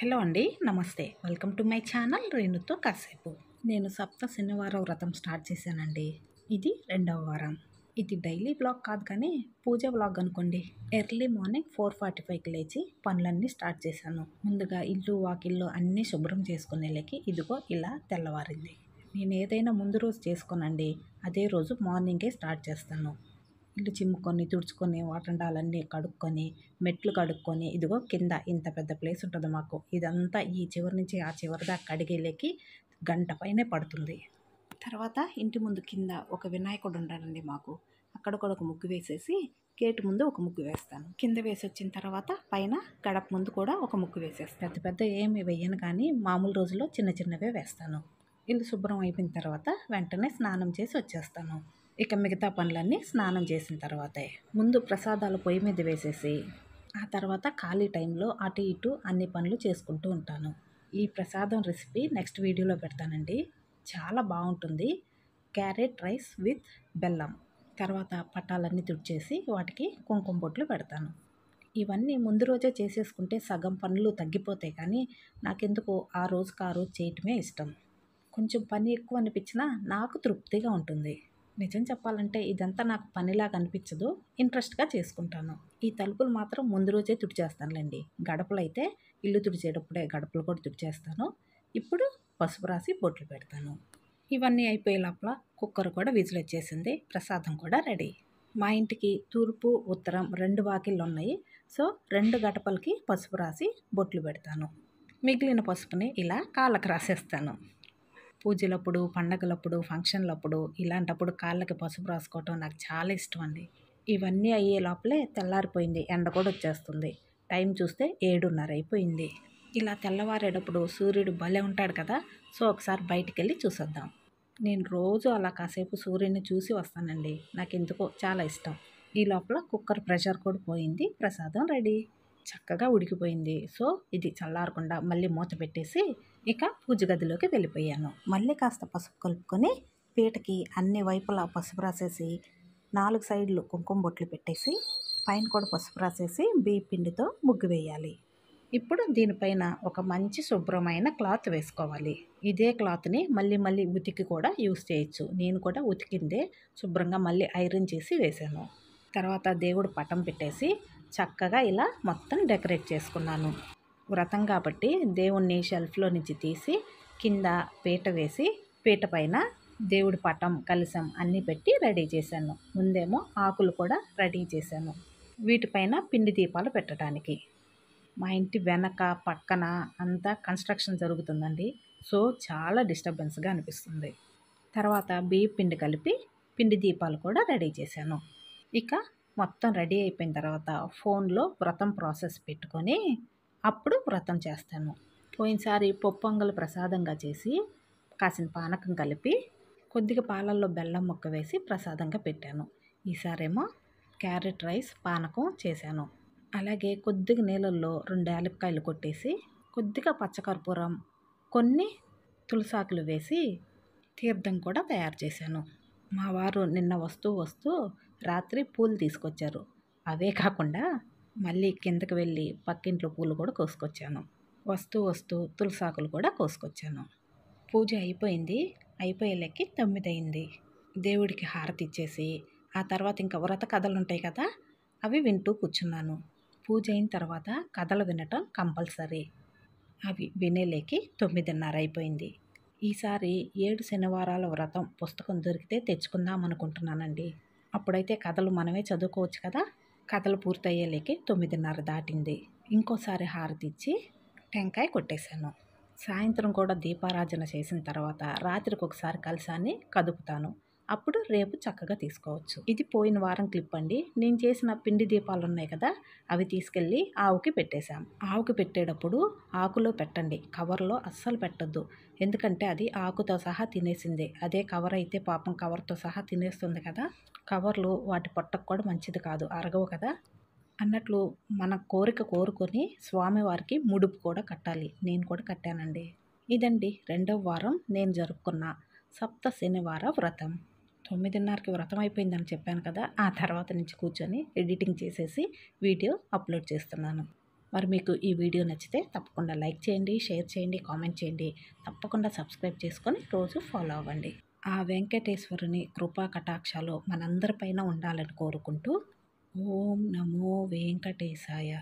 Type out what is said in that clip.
Hello అండి, నమస్తే. Welcome to my channel రేణుతో కాసేపు. నేను సప్త శనివారం వ్రతం స్టార్ట్ చేశానండి. ఇది 2వ వారం. ఇది డైలీ వ్లాగ్ కాదు కానీ పూజ వ్లాగ్ అనుకోండి. ఎర్లీ మార్నింగ్ 4:45కి లేచి పనులన్నీ స్టార్ట్ చేశాను. ముందుగా ఇల్లు వాకిళ్ళు అన్నీ శుభ్రం చేసుకునేలకి ఇదిగో ఇలా తెల్లవారింది. నేను ఏదైనా ముందు రోజు చేసుకోనండి, అదే రోజు మార్నింగే స్టార్ట్ చేస్తాను. ఇల్లు చిమ్ముకొని తుడుచుకొని వాటండాలన్నీ కడుక్కొని మెట్లు కడుక్కొని ఇదిగో కింద ఇంత పెద్ద ప్లేస్ ఉంటుంది మాకు. ఇదంతా ఈ చివరి నుంచి ఆ చివరి దాకా కడిగేలేకి గంట పైనే పడుతుంది. తర్వాత ఇంటి ముందు కింద ఒక వినాయకుడు ఉంటాడండి మాకు. అక్కడ కూడా ఒక ముగ్గు వేసేసి గేటు ముందు ఒక ముగ్గు వేస్తాను. కింద వేసి వచ్చిన తర్వాత పైన గడప ముందు కూడా ఒక ముగ్గు వేసేస్తాను. పెద్ద పెద్ద ఏమి వేయను కానీ మామూలు రోజుల్లో చిన్న చిన్నవే వేస్తాను. ఇల్లు శుభ్రం అయిపోయిన తర్వాత వెంటనే స్నానం చేసి వచ్చేస్తాను. ఇక మిగతా పనులన్నీ స్నానం చేసిన తర్వాతే. ముందు ప్రసాదాలు పొయ్యి మీద వేసేసి ఆ తర్వాత ఖాళీ టైంలో అటు ఇటు అన్ని పనులు చేసుకుంటూ ఉంటాను. ఈ ప్రసాదం రెసిపీ నెక్స్ట్ వీడియోలో పెడతానండి. చాలా బాగుంటుంది. క్యారెట్ రైస్ విత్ బెల్లం. తర్వాత పటాలన్నీ తుడిచేసి వాటికి కుంకుమ బొట్లు పెడతాను. ఇవన్నీ ముందు రోజే చేసేసుకుంటే సగం పనులు తగ్గిపోతాయి కానీ నాకెందుకో ఆ రోజుకి ఆ రోజు చేయటమే ఇష్టం. కొంచెం పని ఎక్కువ అనిపించినా నాకు తృప్తిగా ఉంటుంది. నిజం చెప్పాలంటే ఇదంతా నాకు పనిలాగా అనిపించదు, ఇంట్రెస్ట్గా చేసుకుంటాను. ఈ తలుపులు మాత్రం ముందు రోజే తుడిచేస్తానులేండి. గడపలు అయితే ఇల్లు తుడిచేటప్పుడే గడపలు కూడా తుడిచేస్తాను. ఇప్పుడు పసుపు రాసి బొట్లు పెడతాను. ఇవన్నీ అయిపోయే లోపల కుక్కర్ కూడా విజిల్ వచ్చేసింది. ప్రసాదం కూడా రెడీ. మా ఇంటికి తూర్పు ఉత్తరం 2 వాకిళ్ళు ఉన్నాయి. సో 2 గడపలకి పసుపు రాసి బొట్లు పెడతాను. మిగిలిన పసుపుని ఇలా కాళ్ళకి రాసేస్తాను. పూజలప్పుడు, పండగలప్పుడు, ఫంక్షన్లప్పుడు ఇలాంటప్పుడు కాళ్ళకి పసుపు రాసుకోవటం నాకు చాలా ఇష్టం అండి. ఇవన్నీ అయ్యే లోపలే తెల్లారిపోయింది. ఎండ కూడా వచ్చేస్తుంది. టైం చూస్తే 7:30 అయిపోయింది. ఇలా తెల్లవారేటప్పుడు సూర్యుడు భలే ఉంటాడు కదా. సో ఒకసారి బయటికి వెళ్ళి చూసొద్దాం. నేను రోజు అలా కాసేపు సూర్యుడిని చూసి వస్తానండి. నాకు ఎందుకో చాలా ఇష్టం. ఈ లోపల కుక్కర్ ప్రెషర్ కూడా పోయింది. ప్రసాదం రెడీ. చక్కగా ఉడికిపోయింది. సో ఇది చల్లారకుండా మళ్ళీ మూత పెట్టేసి ఇక పూజ గదిలోకి వెళ్ళిపోయాను. మళ్ళీ కాస్త పసుపు కలుపుకొని పీటకి అన్ని వైపులా పసుపు రాసేసి 4 సైడ్లు కుంకుమ బొట్లు పెట్టేసి పైన కూడా పసుపు రాసేసి బియ్య పిండితో ముగ్గు వేయాలి. ఇప్పుడు దీనిపైన ఒక మంచి శుభ్రమైన క్లాత్ వేసుకోవాలి. ఇదే క్లాత్ని మళ్ళీ మళ్ళీ ఉతికి కూడా యూస్ చేయొచ్చు. నేను కూడా ఉతికిందే శుభ్రంగా మళ్ళీ ఐరన్ చేసి వేశాను. తర్వాత దేవుడు పటం పెట్టేసి చక్కగా ఇలా మొత్తం డెకరేట్ చేసుకున్నాను. వ్రతం కాబట్టి దేవుణ్ణి షెల్ఫ్లో నుంచి తీసి కింద పీట వేసి పీట పైన దేవుడి పటం కలశం అన్నీ పెట్టి రెడీ చేశాను. ముందేమో ఆకులు కూడా రెడీ చేశాను వీటిపైన పిండి దీపాలు పెట్టడానికి. మా ఇంటి వెనక పక్కన అంతా కన్స్ట్రక్షన్ జరుగుతుందండి. సో చాలా డిస్టర్బెన్స్గా అనిపిస్తుంది. తర్వాత బియ్య పిండి కలిపి పిండి దీపాలు కూడా రెడీ చేశాను. ఇక మొత్తం రెడీ అయిపోయిన తర్వాత ఫోన్లో వ్రతం ప్రాసెస్ పెట్టుకొని అప్పుడు వ్రతం చేస్తాను. పోయినసారి పొంగల్ ప్రసాదంగా చేసి కాసిన పానకం కలిపి కొద్దిగా పాలల్లో బెల్లం ముక్క వేసి ప్రసాదంగా పెట్టాను. ఈసారేమో క్యారెట్ రైస్ పానకం చేశాను. అలాగే కొద్దిగా నీళ్ళల్లో 2 యాలక్కాయలు కొట్టేసి కొద్దిగా పచ్చకర్పూరం కొన్ని తులసాకులు వేసి తీర్థం కూడా తయారు చేశాను. మా వారు నిన్న వస్తూ రాత్రి పూలు తీసుకొచ్చారు. అవే కాకుండా మళ్ళీ కిందకి వెళ్ళి పక్కింట్లో పూలు కూడా కోసుకొచ్చాను. వస్తూ తులసాకులు కూడా కోసుకొచ్చాను. పూజ అయిపోయింది. అయిపోయేలకి 9 అయింది. దేవుడికి హారతి ఇచ్చేసి ఆ తర్వాత ఇంకా వ్రత కథలు ఉంటాయి కదా, అవి వింటూ కూర్చున్నాను. పూజ అయిన తర్వాత కథలు వినటం కంపల్సరీ. అవి వినేలేకి 9:30 అయిపోయింది. ఈసారి 7 శనివారాల వ్రతం పుస్తకం దొరికితే తెచ్చుకుందాం అనుకుంటున్నానండి. అప్పుడైతే కథలు మనమే చదువుకోవచ్చు కదా. కథలు పూర్తయ్యేలేకి 9:30 దాటింది. ఇంకోసారి హారతి ఇచ్చి టెంకాయ కొట్టేశాను. సాయంత్రం కూడా దీపారాధన చేసిన తర్వాత రాత్రికి ఒకసారి కలశాన్ని కదుపుతాను. అప్పుడు రేపు చక్కగా తీసుకోవచ్చు. ఇది పోయిన వారం క్లిప్ అండి. నేను చేసిన పిండి దీపాలు ఉన్నాయి కదా, అవి తీసుకెళ్ళి ఆవుకి పెట్టేశాం. ఆవుకి పెట్టేటప్పుడు ఆకులో పెట్టండి, కవర్లో అస్సలు పెట్టద్దు. ఎందుకంటే అది ఆకుతో సహా తినేసింది. అదే కవర్ అయితే పాపం కవర్తో సహా తినేస్తుంది కదా. కవర్లు వాటి పొట్టకు కూడా మంచిది కాదు, అరగవు కదా. అన్నట్లు మన కోరిక కోరుకొని స్వామివారికి ముడుపు కూడా కట్టాలి. నేను కూడా కట్టానండి. ఇదండి 2వ వారం నేను జరుపుకున్న సప్త శనివార వ్రతం. 9:30కి వ్రతం అయిపోయిందని చెప్పాను కదా. ఆ తర్వాత నుంచి కూర్చొని ఎడిటింగ్ చేసేసి వీడియో అప్లోడ్ చేస్తున్నాను. మరి మీకు ఈ వీడియో నచ్చితే తప్పకుండా లైక్ చేయండి, షేర్ చేయండి, కామెంట్ చేయండి. తప్పకుండా సబ్స్క్రైబ్ చేసుకొని రోజు ఫాలో అవ్వండి. ఆ వెంకటేశ్వరుని కృపా కటాక్షాలు మనందరిపైన ఉండాలని కోరుకుంటూ ఓం నమో వెంకటేశాయ.